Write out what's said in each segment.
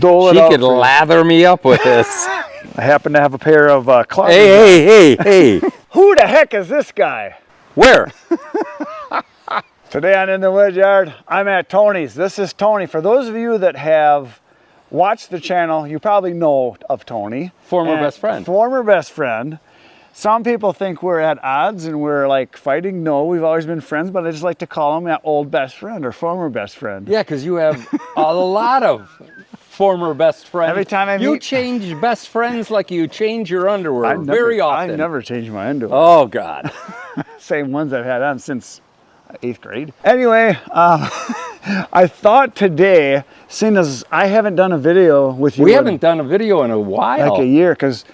dole it She out could for you. lather me up with this. I happen to have a pair of cloggers. Hey. Who the heck is this guy? Where? Today on In the Woodyard, I'm at Tony's. This is Tony. For those of you that have watched the channel, you probably know of Tony. Former best friend. Former best friend. Some people think we're at odds and we're like fighting. No, we've always been friends, but I just like to call him that old best friend or former best friend. Yeah, because you have a lot of former best friends. Every time I you meet... change best friends like you change your underwear very often. I never change my underwear. Oh, God. Same ones I've had on since 8th grade. Anyway, I thought today, seeing as I haven't done a video with you. We haven't done a video in a while. Like a year, because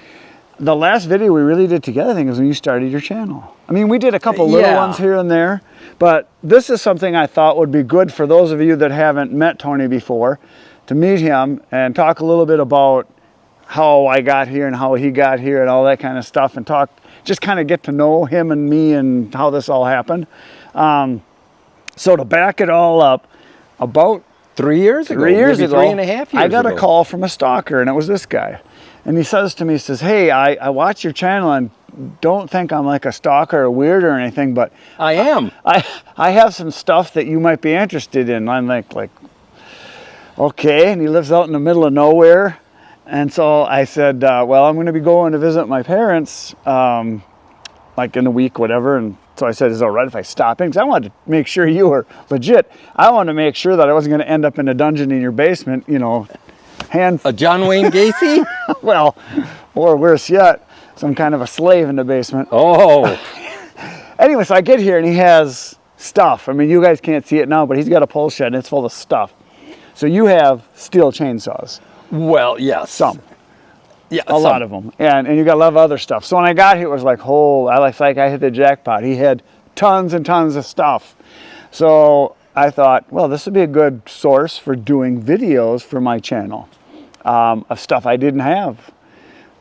the last video we really did together, I think, was when you started your channel. I mean, we did a couple little ones here and there, but this is something I thought would be good for those of you that haven't met Tony before, to meet him and talk a little bit about how I got here and how he got here and all that kind of stuff, and just kind of get to know him and me and how this all happened. So to back it all up, about 3 years ago, 3 years maybe ago, 3.5 years ago, I got a call from a stalker, and it was this guy. And he says to me, he says, hey, I watch your channel, and don't think I'm like a stalker or weird or anything, but I am. I have some stuff that you might be interested in. I'm like, okay. And he lives out in the middle of nowhere. And so I said, well, I'm going to be going to visit my parents, like in a week, whatever. And so I said, is it all right if I stop in? Because I wanted to make sure you were legit. I wanted to make sure that I wasn't going to end up in a dungeon in your basement, you know, A John Wayne Gacy? well, or worse yet, some kind of a slave in the basement. Oh. Anyway, so I get here and he has stuff. I mean, you guys can't see it now, but he's got a pole shed and it's full of stuff. So you have steel chainsaws. Well, yes. Some. Yeah, a lot of them. And you got a lot of other stuff. So when I got here, it was like, I hit the jackpot. He had tons and tons of stuff. So I thought, well, this would be a good source for doing videos for my channel of stuff I didn't have.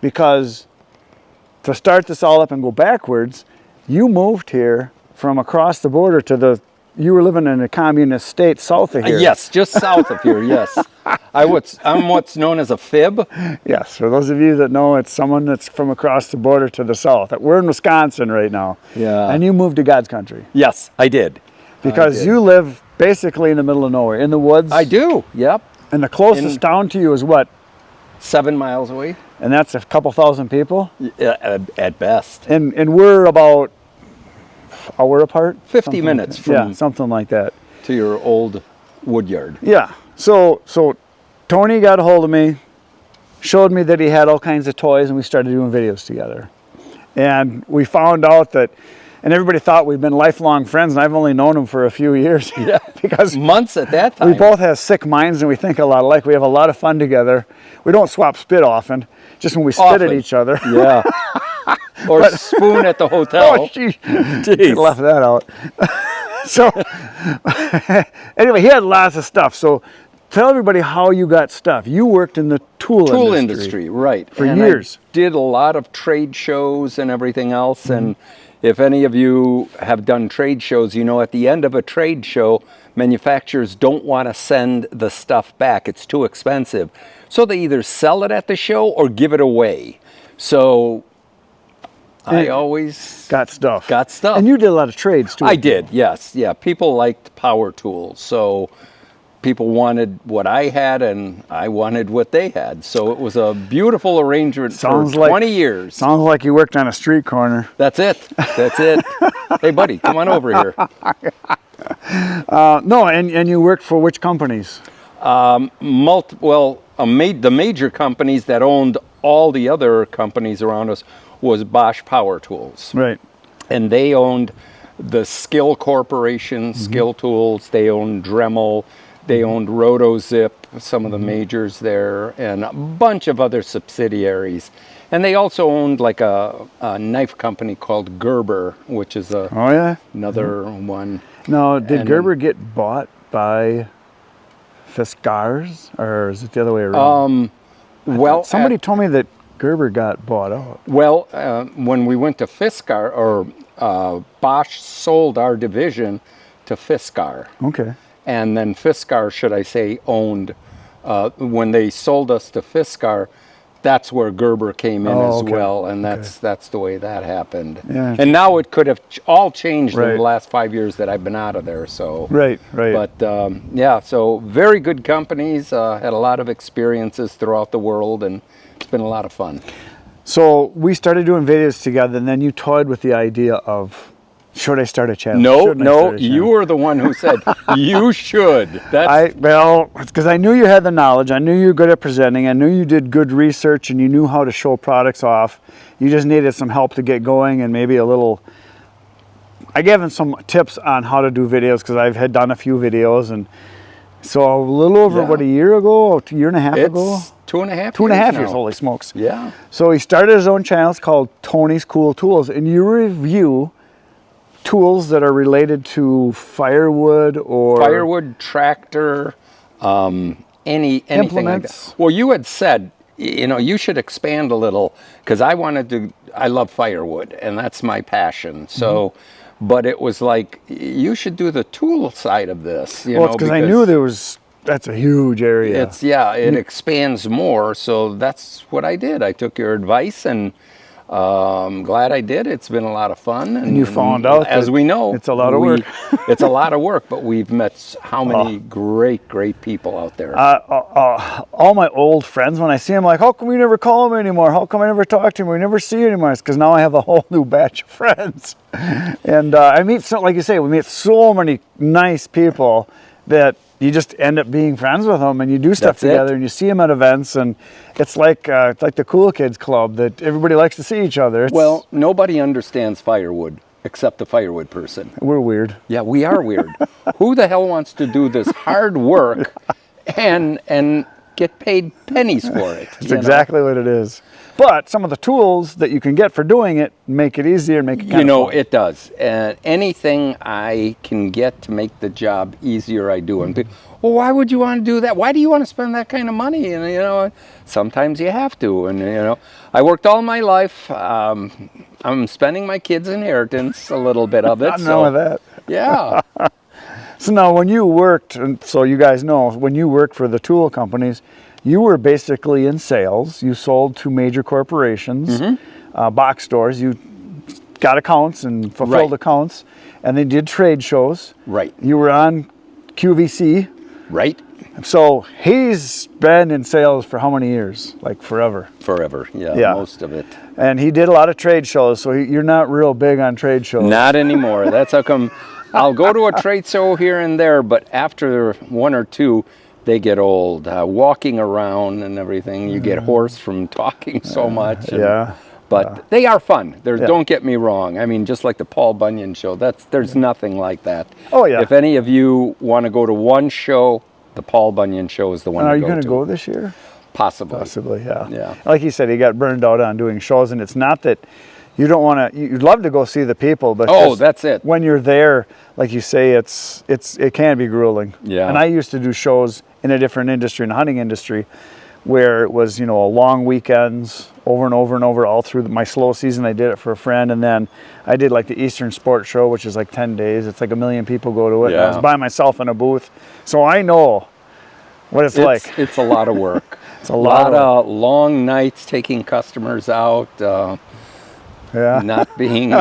Because to start this all up and go backwards, you moved here from across the border to you were living in a communist state south of here. Yes, just south of here, yes. I'm what's known as a fib. Yes, for those of you that know, it's someone that's from across the border to the south. We're in Wisconsin right now. Yeah. And you moved to God's country. Yes, I did. Because you live basically in the middle of nowhere, in the woods. I do, yep. And the closest town to you is what? 7 miles away. And that's a couple thousand people? At best. And we're about an hour apart? 50 minutes from something like that. To your old woodyard. Yeah. So Tony got a hold of me, showed me that he had all kinds of toys, and we started doing videos together. And we found out that, and everybody thought we'd been lifelong friends, and I've only known him for a few years. Yeah. Because months at that time. We both have sick minds and we think a lot alike. We have a lot of fun together. We don't swap spit often, just when we spit at each other. Yeah. Or spoon at the hotel. Oh, jeez. Left that out. So, anyway, he had lots of stuff. So, tell everybody how you got stuff. You worked in the tool industry, right. For years. I did a lot of trade shows and everything else. And if any of you have done trade shows, you know at the end of a trade show, manufacturers don't want to send the stuff back. It's too expensive. So they either sell it at the show or give it away. So I always got stuff. And you did a lot of trades too. I did, yes. Yeah, people liked power tools. So people wanted what I had and I wanted what they had. So it was a beautiful arrangement for 20 years. Sounds like you worked on a street corner. That's it. Hey, buddy, come on over here. No, and you worked for which companies? The major companies that owned all the other companies around us was Bosch Power Tools. Right. And they owned the Skill Corporation, Skill Tools. They owned Dremel. They owned RotoZip, some of the majors there, and a bunch of other subsidiaries. And they also owned like a knife company called Gerber, which is another one. Now, did Gerber get bought by Fiskars, or is it the other way around? Somebody told me that Gerber got bought out. Well, when we went to Fiskar, Bosch sold our division to Fiskar. Okay. And then Fiskar, should I say, owned when they sold us to Fiskar, that's where Gerber came in as okay. well, and that's the way that happened. Yeah. And now it could have all changed in Right. the last 5 years that I've been out of there. So Right. But yeah, so very good companies. Had a lot of experiences throughout the world, and it's been a lot of fun. So we started doing videos together, and then you toyed with the idea of, should I start a channel? No, you were the one who said you should. Well, it's because I knew you had the knowledge. I knew you were good at presenting. I knew you did good research, and you knew how to show products off. You just needed some help to get going, and maybe a little. I gave him some tips on how to do videos because I had done a few videos, and so a little over a year ago, a year and a half ago. 2.5 2.5 now. years, holy smokes. Yeah. So he started his own channel. It's called Tony's Cool Tools, and you review tools that are related to firewood or tractor, anything implements. like that. Well, you had said, you should expand a little because I love firewood and that's my passion. So, but it was like, you should do the tool side of this. Well, it's because I knew that's a huge area. It expands more. So that's what I did. I took your advice and I'm glad I did. It's been a lot of fun. And you found out, as we know, it's a lot of work. It's a lot of work, but we've met how many great people out there. All my old friends, when I see them, like, how come we never call them anymore? How come I never talk to them? We never see you anymore. It's because now I have a whole new batch of friends. And I meet, like you say, we meet so many nice people that you just end up being friends with them, and you do stuff together, and you see them at events, and it's like the cool kids club that everybody likes to see each other. Well, nobody understands firewood except the firewood person. We're weird. Yeah, we are weird. Who the hell wants to do this hard work and get paid pennies for it? That's exactly what it is. But some of the tools that you can get for doing it make it easier, make it kind of fun. It does. And anything I can get to make the job easier, I do. And people, well, why would you want to do that? Why do you want to spend that kind of money? And, sometimes you have to. And, I worked all my life. I'm spending my kids' inheritance, a little bit of it. I know that. Yeah. So now when you worked, and so you guys know, when you worked for the tool companies, you were basically in sales. You sold to major corporations, box stores. You got accounts and fulfilled accounts, and they did trade shows. Right. You were on QVC. Right. So he's been in sales for how many years? Like forever. Forever, yeah, most of it. And he did a lot of trade shows, so you're not real big on trade shows. Not anymore. That's how come I'll go to a trade show here and there, but after one or two, they get old. Walking around and everything, you get hoarse from talking so much. But they are fun. Don't get me wrong. I mean, just like the Paul Bunyan show, there's nothing like that. Oh, yeah. If any of you want to go to one show, the Paul Bunyan show is the one to go to. Are you going to go this year? Possibly. Possibly, yeah. Yeah. Like he said, he got burned out on doing shows, and it's not that you don't want to. You'd love to go see the people, but that's it. When you're there, like you say, it can be grueling. Yeah. And I used to do shows in a different industry, in the hunting industry, where it was long weekends over and over and over all through my slow season. I did it for a friend, and then I did like the Eastern Sports Show, which is like 10 days. It's like 1 million people go to it. Yeah. And I was by myself in a booth, so I know what it's like. It's a lot of work. It's a lot of long nights taking customers out. Not being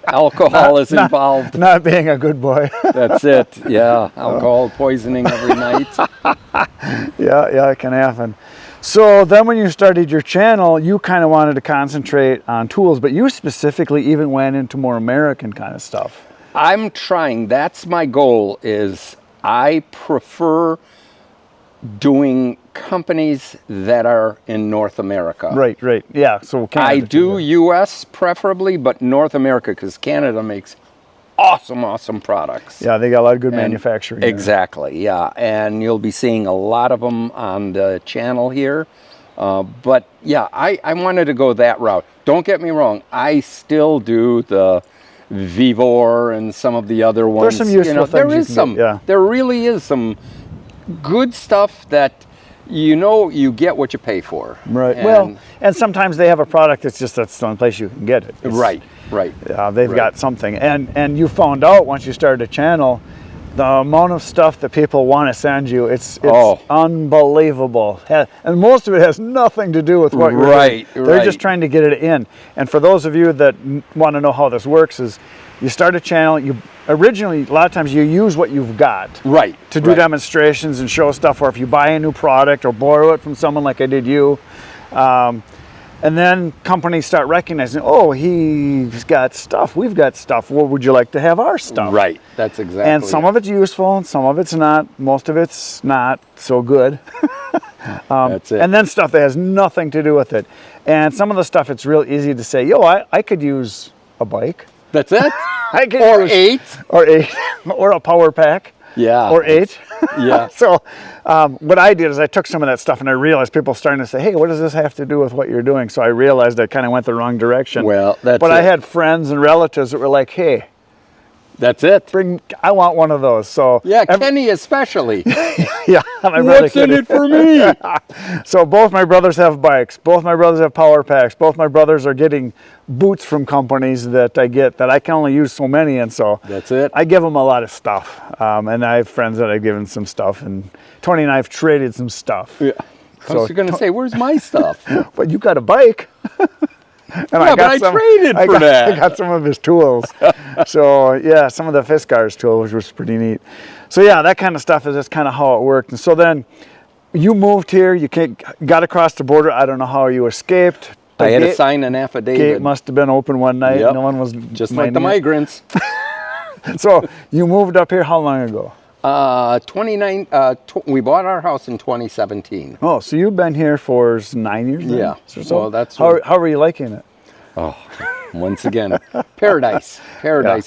alcohol is involved. Not being a good boy. That's it. Yeah, alcohol poisoning every night. Yeah, it can happen. So then when you started your channel, you kind of wanted to concentrate on tools, but you specifically even went into more American kind of stuff. I'm trying. That's my goal. Is I prefer doing companies that are in North America. Right. Yeah, so Canada. I do U.S. preferably, but North America, because Canada makes awesome products. Yeah, they got a lot of good manufacturing. Exactly, yeah. And you'll be seeing a lot of them on the channel here. But yeah, I wanted to go that route. Don't get me wrong, I still do the Vivor and some of the other ones. There's some useful things. There really is some good stuff that you get what you pay for. Right. And sometimes they have a product that's the only place you can get it. Right. Yeah, they've got something. And you found out once you started a channel the amount of stuff that people want to send you, it's Oh. unbelievable. And most of it has nothing to do with what you're Right, doing. They're right. just trying to get it in. And for those of you that want to know how this works, is you start a channel, you originally, a lot of times you use what you've got. Right. To do demonstrations and show stuff, or if you buy a new product or borrow it from someone like I did you. And then companies start recognizing, oh, he's got stuff, we've got stuff. Well, would you like to have our stuff? Right. That's exactly. And some of it's useful, and some of it's not. Most of it's not so good. That's it. And then stuff that has nothing to do with it. And some of the stuff, it's real easy to say, yo, I could use a bike. That's it. I could Or use, 8. Or 8. Or a power pack. Yeah. Or 8. Yeah. So what I did is I took some of that stuff and I realized people starting to say, hey, what does this have to do with what you're doing? So I realized I kind of went the wrong direction. Well, that's But it. I had friends and relatives that were like, hey, That's it. I want one of those. So Yeah, Kenny especially. yeah, my brother What's in Kenny. it for me? So both my brothers have bikes. Both my brothers have power packs. Both my brothers are getting boots from companies that I get that I can only use so many in. So That's it. I give them a lot of stuff. And I have friends that I've given some stuff. And Tony and I have traded some stuff. Yeah. I was going to say, where's my stuff? But you got a bike. And Yeah, but I traded for that. I got some of his tools. So yeah, some of the Fiskars tools, which was pretty neat. So yeah, that kind of stuff is just kind of how it worked. And so then you moved here, got across the border. I don't know how you escaped. The I had to gate- sign an Gate affidavit. must have been open one night. Yep. No one was Just like the minding it. migrants. So you moved up here how long ago? 29. We bought our house in 2017. Oh, so you've been here for 9 years now? Yeah. So Well, that's how what- are you liking it? Oh, once again, paradise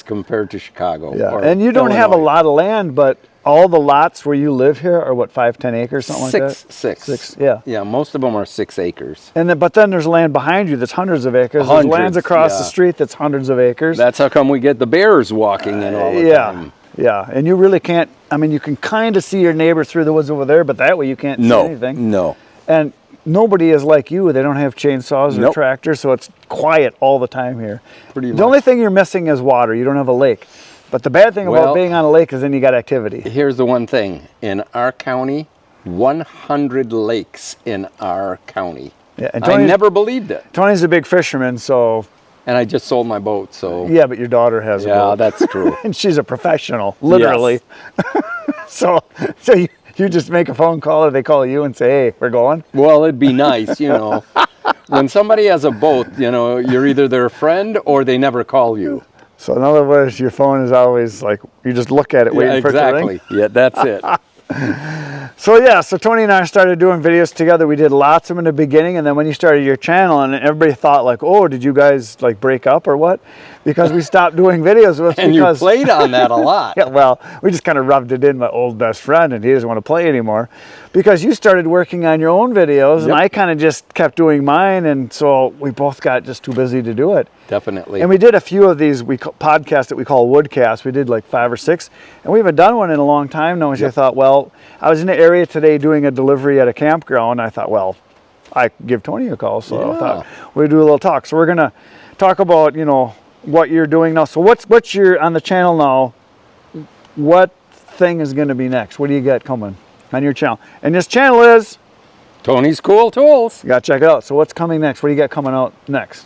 compared to Chicago. Yeah, or and you don't have a Illinois. lot of land, but all the lots where you live here are what, 5-10 acres, something like that? Six. Yeah. Yeah, most of them are 6 acres. And then, but then there's land behind you that's hundreds of acres. Hundreds, There's lands across the yeah. street that's hundreds of acres. That's how come we get the bears walking in all the yeah, time. yeah. And you really can't. I mean, you can kind of see your neighbor through the woods over there, but that way you can't see anything. No. And nobody is like you. They don't have chainsaws or Nope. tractors, so it's quiet all the time here. Pretty The much. only thing you're missing is water. You don't have a lake. But the bad thing about Well- being on a lake is then you got activity. Here's the one thing. In our county, 100 lakes in our county. Yeah, and I never believed it. Tony's a big fisherman, so And I just sold my boat, so. yeah, but your daughter has a Yeah, boat. that's true. And she's a professional, literally. so you just make a phone call or they call you and say, hey, we're going? Well, it'd be nice, you know. When somebody has a boat, you know, you're either their friend or they never call you. So in other words, your phone is always like, you just look at it waiting Yeah, for it to ring. exactly. Yeah, that's it. So yeah, so Tony and I started doing videos together. We did lots of them in the beginning, and then when you started your channel, and everybody thought like, oh, did you guys like break up or what? Because we stopped doing videos with And you because played on that a lot. yeah, well, we just kind of rubbed it in my old best friend, and he doesn't want to play anymore. Because you started working on your own videos, and Yep. I kind of just kept doing mine, and so we both got just too busy to do it. Definitely. And we did a few of these podcasts that we call Woodcast. We did like 5 or 6, and we haven't done one in a long time now. So I thought, well, I was in the area today doing a delivery at a campground. I thought, well, I give Tony a call, so I Yeah. thought we'd do a little talk. So we're gonna talk about, you know, what you're doing now. So what's your on the channel now? What thing is going to be next? What do you got coming on your channel? And this channel is, Tony's Cool Tools. you got to check it out. So what's coming next? What do you got coming out next?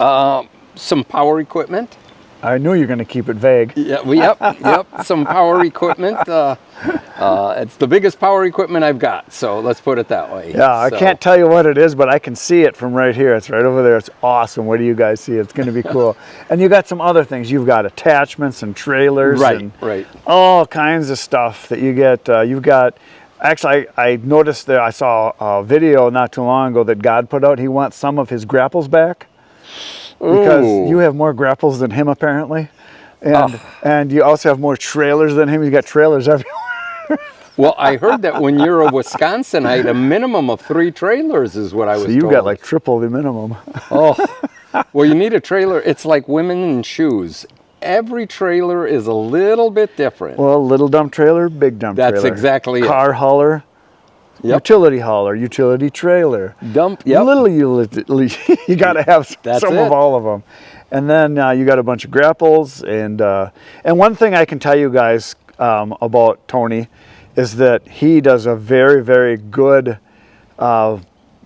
Some power equipment. I knew you were going to keep it vague. Yeah, yep. Some power equipment. It's the biggest power equipment I've got, so let's put it that way. Yeah, I So, can't tell you what it is, but I can see it from right here. It's right over there. It's awesome. What do you guys see? It's going to be cool. And you got some other things. You've got attachments and trailers Right, and right. all kinds of stuff that you get. You've got, actually, I noticed that I saw a video not too long ago that God put out. He wants some of his grapples back because Ooh. you have more grapples than him apparently. And you also have more trailers than him. You got trailers everywhere. Well, I heard that when you're a Wisconsinite, a minimum of 3 trailers is what I was So you told. got like triple the minimum. Oh, well, you need a trailer. It's like women and shoes. Every trailer is a little bit different. Well, little dump trailer, big dump trailer. That's exactly it. Car hauler, Yep. utility hauler, utility trailer. Dump, yep. Little utility. You got to have That's some it. of all of them. And then you got a bunch of grapples. And one thing I can tell you guys, about Tony is that he does a very, very good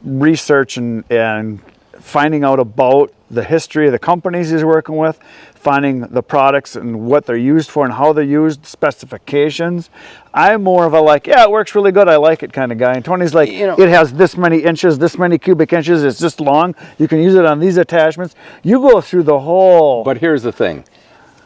research and finding out about the history of the companies he's working with, finding the products and what they're used for and how they're used, specifications. I'm more of a like, yeah, it works really good, I like it kind of guy. And Tony's like, You know, it has this many inches, this many cubic inches, it's this long, you can use it on these attachments. You go through the whole... But here's the thing.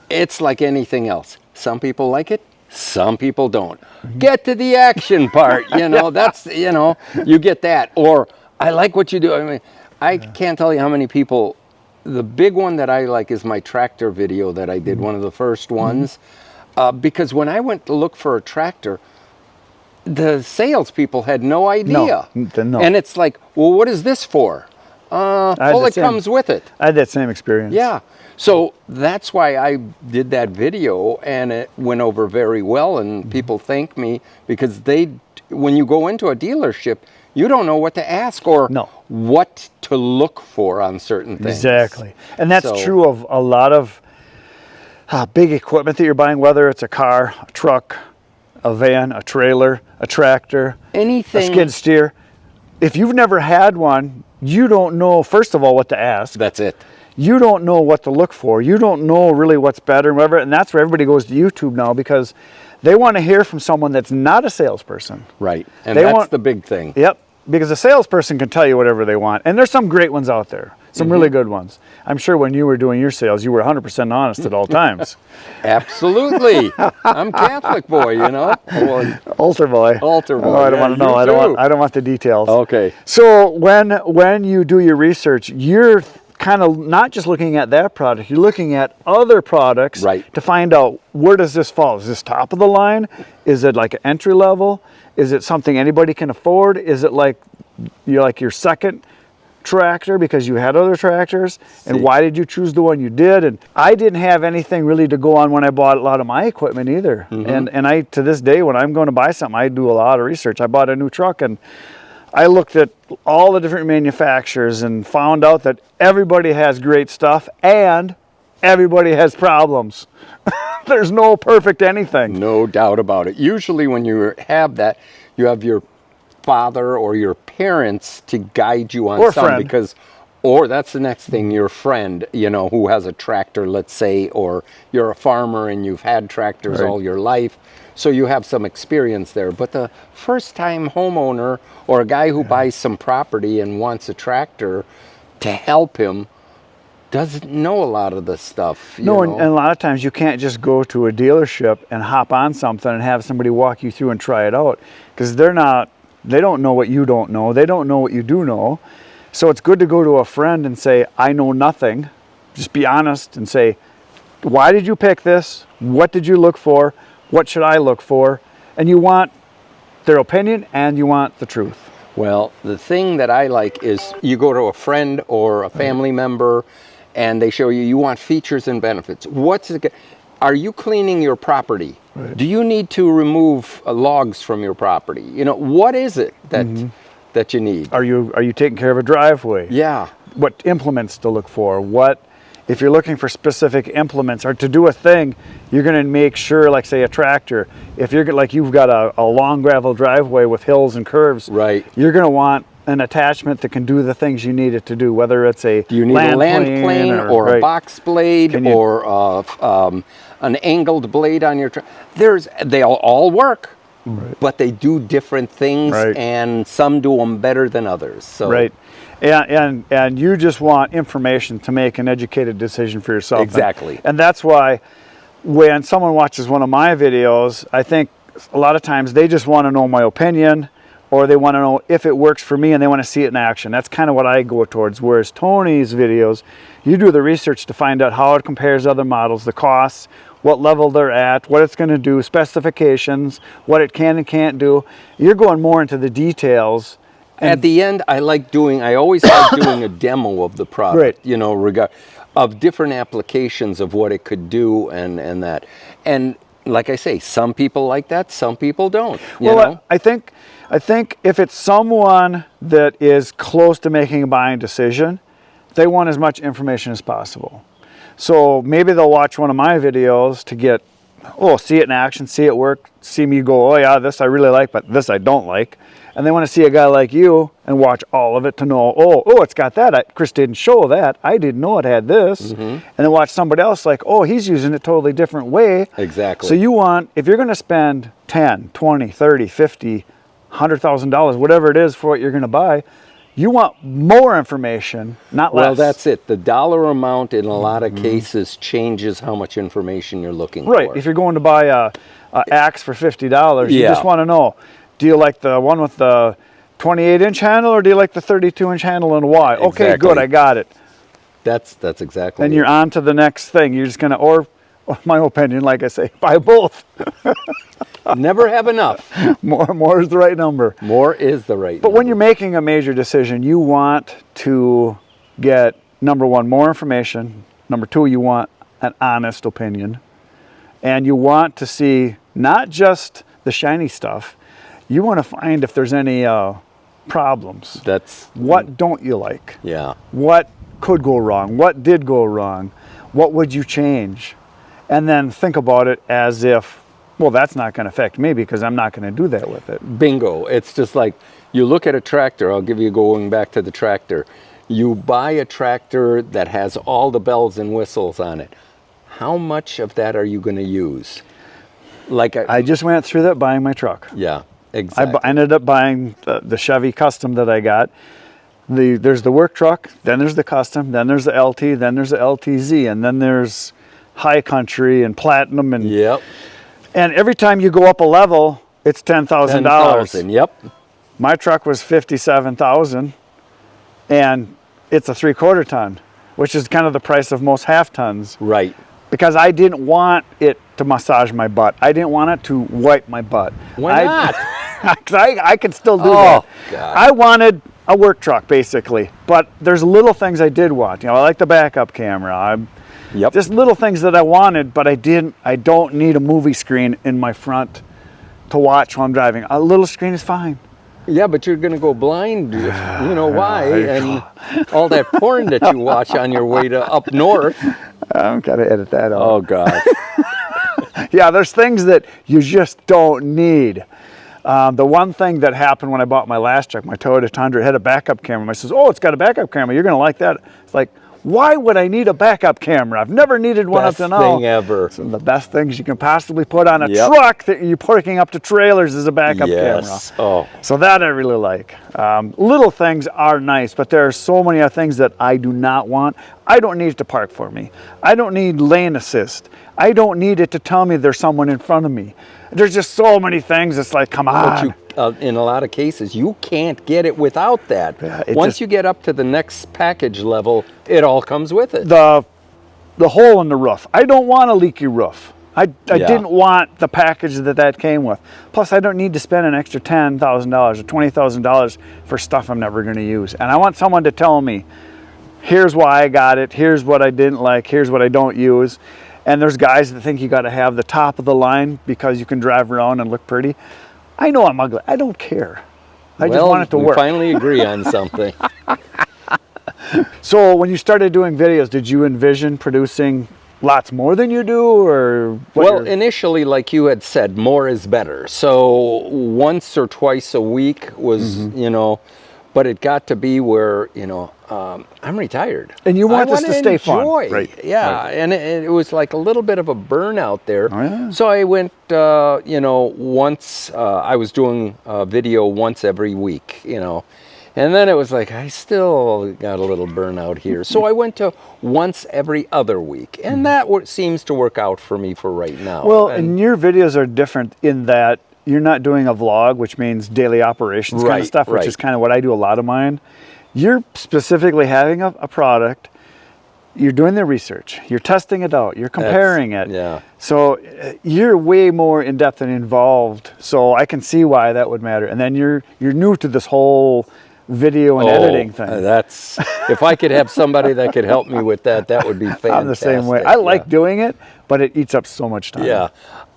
It's like anything else. Some people like it, some people don't. Get to the action part, you know, that's, you know, you get that. Or, I like what you do. I mean, I can't tell you how many people, the big one that I like is my tractor video that I did, one of the first ones. Because when I went to look for a tractor, the salespeople had no idea. No. And it's like, well, what is this for? Well, it comes with it. I had that same experience. Yeah. So that's why I did that video, and it went over very well, and people thank me because when you go into a dealership, you don't know what to ask or what to look for on certain things. Exactly. And that's true of a lot of big equipment that you're buying, whether it's a car, a truck, a van, a trailer, a tractor, anything, a skid steer. If you've never had one, you don't know, first of all, what to ask. That's it. You don't know what to look for. You don't know really what's better and whatever. And that's where everybody goes to YouTube now because they want to hear from someone that's not a salesperson. Right. And that's the big thing. Yep. Because a salesperson can tell you whatever they want. And there's some great ones out there. Some really good ones. I'm sure when you were doing your sales, you were 100% honest at all times. Absolutely. I'm Catholic boy, you know. Altar boy. Altar boy. Oh, I don't want to know. I don't want the details. Okay. So when you do your research, you're kind of not just looking at that product, you're looking at other products to find out where does this fall. Is this top of the line? Is it like an entry level? Is it something anybody can afford? Is it like your second tractor because you had other tractors? And why did you choose the one you did? And I didn't have anything really to go on when I bought a lot of my equipment either. And I, to this day, when I'm going to buy something, I do a lot of research. I bought a new truck and I looked at all the different manufacturers and found out that everybody has great stuff and everybody has problems. There's no perfect anything. No doubt about it. Usually when you have that, you have your father or your parents to guide you on something. Or that's the next thing, your friend, you know, who has a tractor, let's say, or you're a farmer and you've had tractors all your life. So you have some experience there. But the first-time homeowner or a guy who buys some property and wants a tractor to help him doesn't know a lot of the stuff. You know? And a lot of times you can't just go to a dealership and hop on something and have somebody walk you through and try it out because they don't know what you don't know. They don't know what you do know. So it's good to go to a friend and say, I know nothing. Just be honest and say, why did you pick this? What did you look for? What should I look for? And you want their opinion and you want the truth. Well, the thing that I like is you go to a friend or a family member and they show you want features and benefits. Are you cleaning your property? Right. Do you need to remove logs from your property? You know, what is it that you need? Are you taking care of a driveway? Yeah. What implements to look for? If you're looking for specific implements or to do a thing, you're going to make sure, like say a tractor, if you're like you've got a long gravel driveway with hills and curves, you're going to want an attachment that can do the things you need it to do, whether it's a do you need a land plane or a box blade or an angled blade on your they all work, but they do different things, and some do them better than others. So and you just want information to make an educated decision for yourself. Exactly. And that's why when someone watches one of my videos, I think a lot of times they just want to know my opinion, or they want to know if it works for me and they want to see it in action. That's kind of what I go towards. Whereas Tony's videos, you do the research to find out how it compares to other models, the costs, what level they're at, what it's going to do, specifications, what it can and can't do. You're going more into the details. At the end, I always like doing a demo of the product, you know, of different applications of what it could do and that. And like I say, some people like that, some people don't. You know? I think if it's someone that is close to making a buying decision, they want as much information as possible. So maybe they'll watch one of my videos to get see it in action, see it work, see me go, oh yeah, this I really like, but this I don't like. And they want to see a guy like you and watch all of it to know, it's got that. Chris didn't show that. I didn't know it had this. And then watch somebody else like, he's using it a totally different way. Exactly. So you want, if you're going to spend 10, 20, 30, 50, $100,000, whatever it is for what you're going to buy, you want more information, not less. Well, that's it. The dollar amount in a lot of cases changes how much information you're looking Right. for. If you're going to buy a axe for $50, you just want to know, do you like the one with the 28-inch handle or do you like the 32-inch handle and why? Exactly. Okay, good, I got it. That's exactly Then you're on to the next thing. You're just going to, or my opinion, like I say, buy both. Never have enough. More is the right number. More is the right number. But when you're making a major decision, you want to get, number one, more information. Number two, you want an honest opinion. And you want to see not just the shiny stuff, you want to find if there's any problems. What don't you like? Yeah. What could go wrong? What did go wrong? What would you change? And then think about it as if, well, that's not going to affect me because I'm not going to do that with it. Bingo. It's just like you look at a tractor. I'll give you going back to the tractor. You buy a tractor that has all the bells and whistles on it. How much of that are you going to use? Like I just went through that buying my truck. Yeah, exactly. I ended up buying the Chevy Custom that I got. There's the work truck, then there's the Custom, then there's the LT, then there's the LTZ, and then there's High Country and Platinum. And yep. And every time you go up a level, it's $10,000. $10,000, yep. My truck was $57,000, and it's a 3/4 ton, which is kind of the price of most half tons. Right. Because I didn't want it to massage my butt. I didn't want it to wipe my butt. Why not? Because I could still do that. God. I wanted a work truck, basically. But there's little things I did want. I like the backup camera. Yep. Just little things that I wanted, but I don't need a movie screen in my front to watch while I'm driving. A little screen is fine. Yeah, but you're going to go blind. You know why? And all that porn that you watch on your way to up north. I've got to edit that out. Oh, God. Yeah, there's things that you just don't need. The one thing that happened when I bought my last truck, my Toyota Tundra, it had a backup camera. I says, it's got a backup camera. You're going to like that. It's like, why would I need a backup camera? I've never needed one up to now. Best thing ever. It's one of the best things you can possibly put on a truck that you're parking up to trailers is a backup camera. Oh. So that I really like. Little things are nice, but there are so many other things that I do not want. I don't need it to park for me. I don't need lane assist. I don't need it to tell me there's someone in front of me. There's just so many things. It's like, come on. But in a lot of cases, you can't get it without that. Yeah, Once you get up to the next package level, it all comes with it. The hole in the roof. I don't want a leaky roof. I didn't want the package that came with. Plus, I don't need to spend an extra $10,000 or $20,000 for stuff I'm never going to use. And I want someone to tell me, here's why I got it, here's what I didn't like, here's what I don't use. And there's guys that think you got to have the top of the line because you can drive around and look pretty. I know I'm ugly. I don't care. I just want it to work. We finally agree on something. So when you started doing videos, did you envision producing lots more than you do, or well, initially, like you had said, more is better. So once or twice a week was, but it got to be where, I'm retired. And you want this to stay fun. Right. Yeah. Right. And it was like a little bit of a burnout there. Oh, yeah. So I went, once, I was doing a video once every week, and then it was like, I still got a little burnout here. So I went to once every other week. And that seems to work out for me for right now. Well, and your videos are different in that you're not doing a vlog, which means daily operations kind of stuff, which is kind of what I do a lot of mine. You're specifically having a product, you're doing the research, you're testing it out, you're comparing it. Yeah. So you're way more in depth and involved. So I can see why that would matter. And then you're new to this whole video and editing thing. That's if I could have somebody that could help me with that, that would be fantastic. I'm the same way. I like doing it, but it eats up so much time. Yeah.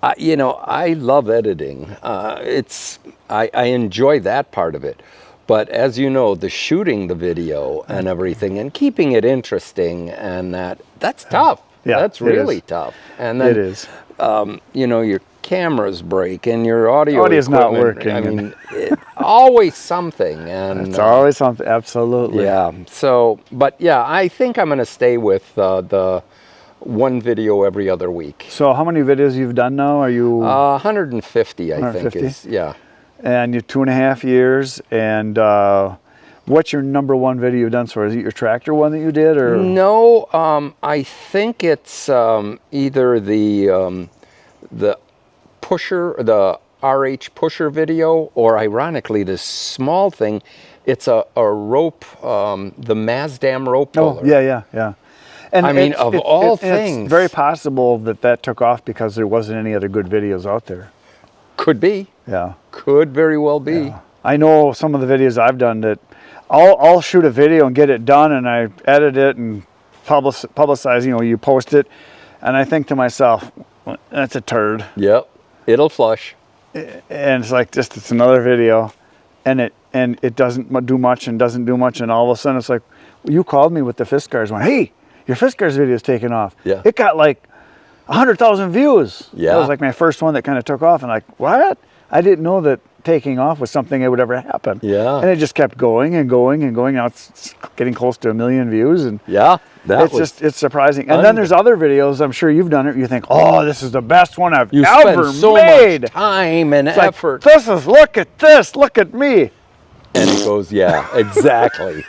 I love editing. I enjoy that part of it. But as you know, the shooting the video and everything and keeping it interesting and that's tough. Yeah, that's really tough. And then it is. you know, your cameras break and your audio's not working. I mean, always something. And It's always something, absolutely. Yeah. So, but yeah, I think I'm going to stay with the one video every other week. So how many videos you've done now? Are you 150, I 150? think is, yeah. And you're 2.5 years, and what's your number one video you've done? So is it your tractor one that you did, or No, I think it's either the pusher, the RH pusher video, or ironically, this small thing. It's a rope, the Mazdam rope puller. Oh, yeah. And I mean, of all things, it's very possible that took off because there wasn't any other good videos out there. Could be. Yeah. Could very well be. Yeah. I know some of the videos I've done that I'll shoot a video and get it done, and I edit it and publicize, you know, you post it, and I think to myself, well, that's a turd. Yep. It'll flush. And it's like, just, it's another video, and it doesn't do much and doesn't do much, and all of a sudden it's like, well, you called me with the Fiskars one. Hey, your Fiskars video is taking off. Yeah. It got like 100,000 views. Yeah. That was like my first one that kind of took off, and like, what? I didn't know that taking off was something that would ever happen. Yeah. And it just kept going and going and going. Now it's getting close to 1 million views, and Yeah. it's surprising. And then there's other videos, I'm sure you've done it, you think, oh, this is the best one I've You ever spend so made. much time and It's like, effort. look at this, look at me. And it goes, yeah, exactly.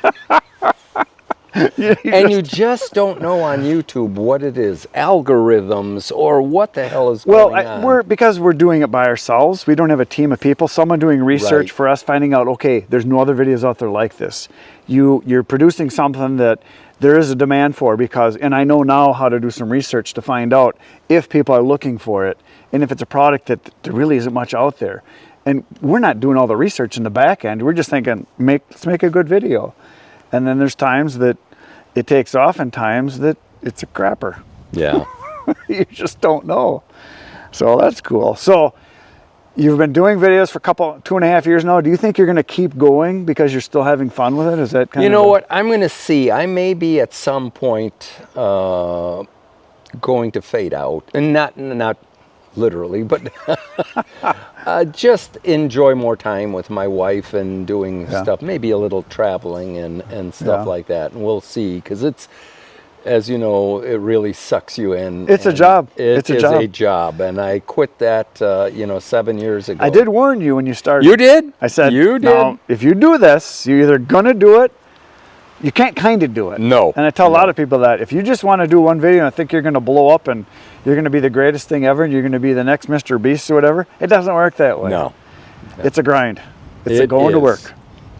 And you just don't know on YouTube what it is, algorithms, or what the hell is going on. Because we're doing it by ourselves. We don't have a team of people. Someone doing research Right. for us, finding out, okay, there's no other videos out there like this. You're producing something that there is a demand for, and I know now how to do some research to find out if people are looking for it, and if it's a product that there really isn't much out there. And we're not doing all the research in the back end. We're just thinking, let's make a good video. And then there's times that it takes off, and times that it's a crapper. Yeah. You just don't know. So that's cool. So you've been doing videos for 2.5 years now. Do you think you're going to keep going because you're still having fun with it? Is that kind of... You know what? I'm going to see. I may be at some point going to fade out. And not literally, but just enjoy more time with my wife and doing stuff. Maybe a little traveling and stuff like that. And we'll see. Because it's, as you know, it really sucks you in. It's a job. It's a job. And I quit that, 7 years ago. I did warn you when you started. You did? I said, you did. Now, if you do this, you're either going to do it, you can't kind of do it. No. And I tell a lot of people that if you just want to do one video and I think you're going to blow up and you're going to be the greatest thing ever and you're going to be the next Mr. Beast or whatever, it doesn't work that way. No. It's a grind. It's a going to work.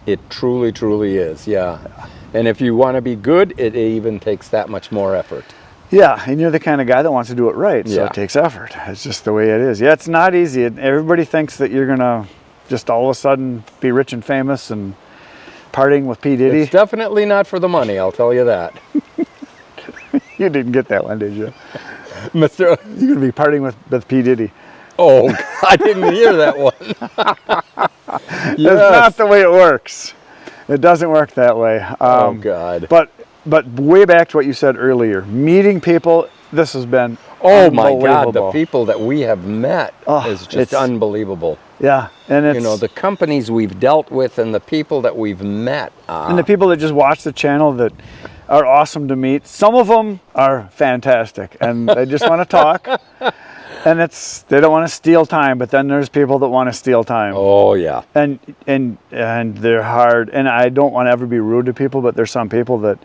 It truly, truly is, yeah. And if you want to be good, it even takes that much more effort. Yeah, and you're the kind of guy that wants to do it right, so Yeah. it takes effort. It's just the way it is. Yeah, it's not easy. Everybody thinks that you're going to just all of a sudden be rich and famous and partying with P. Diddy. It's definitely not for the money, I'll tell you that. You didn't get that one, did you? Mr. You're going to be partying with P. Diddy. Oh, I didn't hear that one. That's not the way it works. It doesn't work that way. Oh, God. But way back to what you said earlier, meeting people, this has been Oh, my God, the unbelievable. people that we have met is just it's unbelievable. Yeah, and it's... the companies we've dealt with and the people that we've met. And the people that just watch the channel that are awesome to meet. Some of them are fantastic, and they just want to talk. And they don't want to steal time, but then there's people that want to steal time. Oh, yeah. And they're hard. And I don't want to ever be rude to people, but there's some people that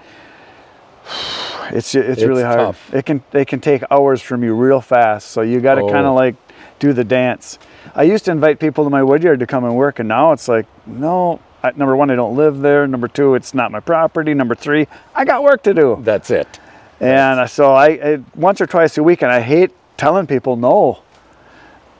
it's really hard. Tough. They can take hours from you real fast. So you got to kind of like do the dance. I used to invite people to my woodyard to come and work, and now it's like, no. Number one, I don't live there. Number two, it's not my property. Number three, I got work to do. That's it. And so I once or twice a week, and I hate telling people no,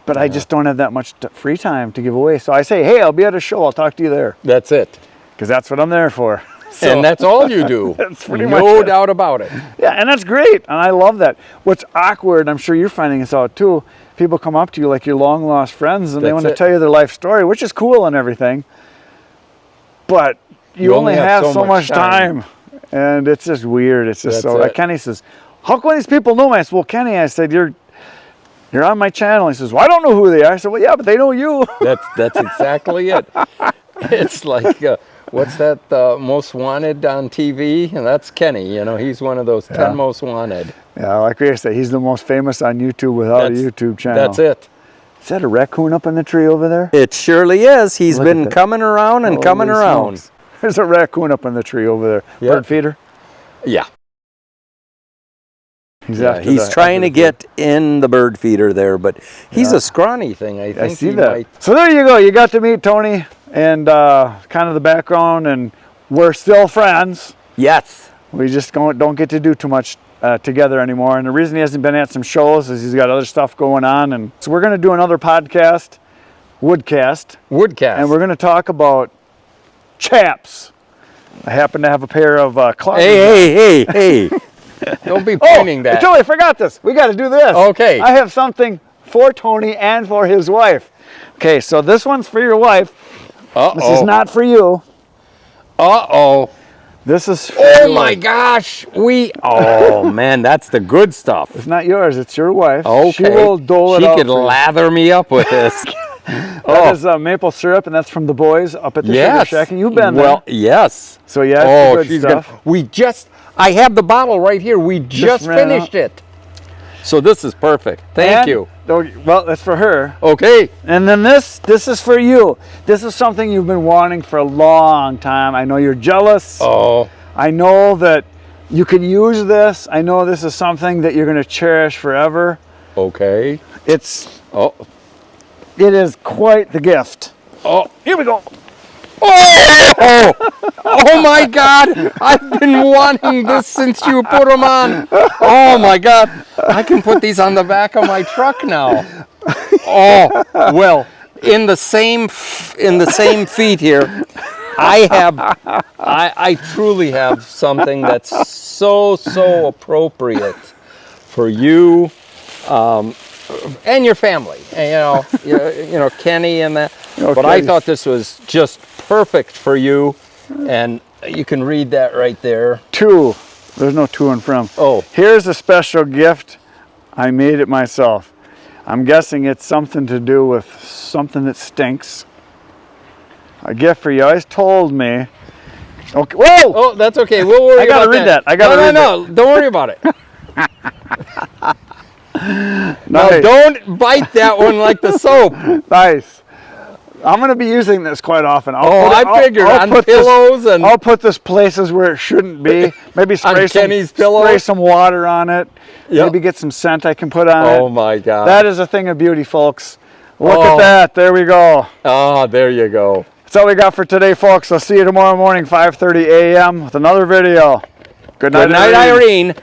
but I just don't have that much free time to give away. So I say, hey, I'll be at a show. I'll talk to you there. That's it. Because that's what I'm there for. So, and that's all you do. That's pretty much no it. doubt about it. Yeah, and that's great. And I love that. What's awkward, I'm sure you're finding this out too, people come up to you like your long lost friends and they want to tell you their life story, which is cool and everything. But you only have so much time. And it's just weird. It's just Kenny says, how come these people know me? I said, well, Kenny, I said, you're on my channel. He says, well, I don't know who they are. I said, well, yeah, but they know you. That's exactly it. It's like, what's that, Most Wanted on TV? And that's Kenny, you know, he's one of those 10 Most Wanted. Yeah, like we say, he's the most famous on YouTube without a YouTube channel. That's it. Is that a raccoon up in the tree over there? It surely is. He's Look been at that. coming around and coming Holy around. smokes. There's a raccoon up in the tree over there. Yep. Bird feeder? Yeah. He's, He's trying to get in the bird feeder there, but he's a scrawny thing. I think I see he that. might... So there you go. You got to meet Tony and kind of the background, and we're still friends. Yes. We just don't get to do too much together anymore. And the reason he hasn't been at some shows is he's got other stuff going on. And so we're going to do another podcast, Woodcast. Woodcast. And we're going to talk about chaps. I happen to have a pair of clogging. Hey. Don't be pointing that. I totally forgot this. We got to do this. Okay. I have something for Tony and for his wife. Okay, so this one's for your wife. Uh-oh. This is not for you. Uh-oh. This is for Oh my gosh. Oh man, that's the good stuff. It's not yours, it's your wife. Okay. She will dole it out. She could for you. lather me up with this. That is maple syrup, and that's from the boys up at the Sugar Shack. And you've been there. Well, yes. So yeah, it's the good she's stuff. I have the bottle right here. We just ran finished it. So this is perfect. Thank you. Well, that's for her. Okay. And then this is for you. This is something you've been wanting for a long time. I know you're jealous. Oh. I know that you can use this. I know this is something that you're going to cherish forever. Okay. It is quite the gift. Oh. Here we go. Oh my God! I've been wanting this since you put them on. Oh my God! I can put these on the back of my truck now. Oh well, in the same feet here, I truly have something that's so appropriate for you and your family. And, you know Kenny and that. Okay. But I thought this was just perfect for you, and you can read that right there. To. There's no to and from. Oh. Here's a special gift. I made it myself. I'm guessing it's something to do with something that stinks. A gift for you. Always told me. Okay. Whoa! Oh, that's okay. We'll worry about that. I gotta read that. No. Don't worry about it. Now, Nice. don't bite that one like the soap. Nice. I'm going to be using this quite often. I figured on pillows and... I'll put this places where it shouldn't be. Maybe spray Kenny's pillow? Spray some water on it. Yep. Maybe get some scent I can put on it. Oh my God. That is a thing of beauty, folks. Look at that. There we go. Oh, there you go. That's all we got for today, folks. I'll see you tomorrow morning, 5:30 a.m. with another video. Good night, Good night, Irene.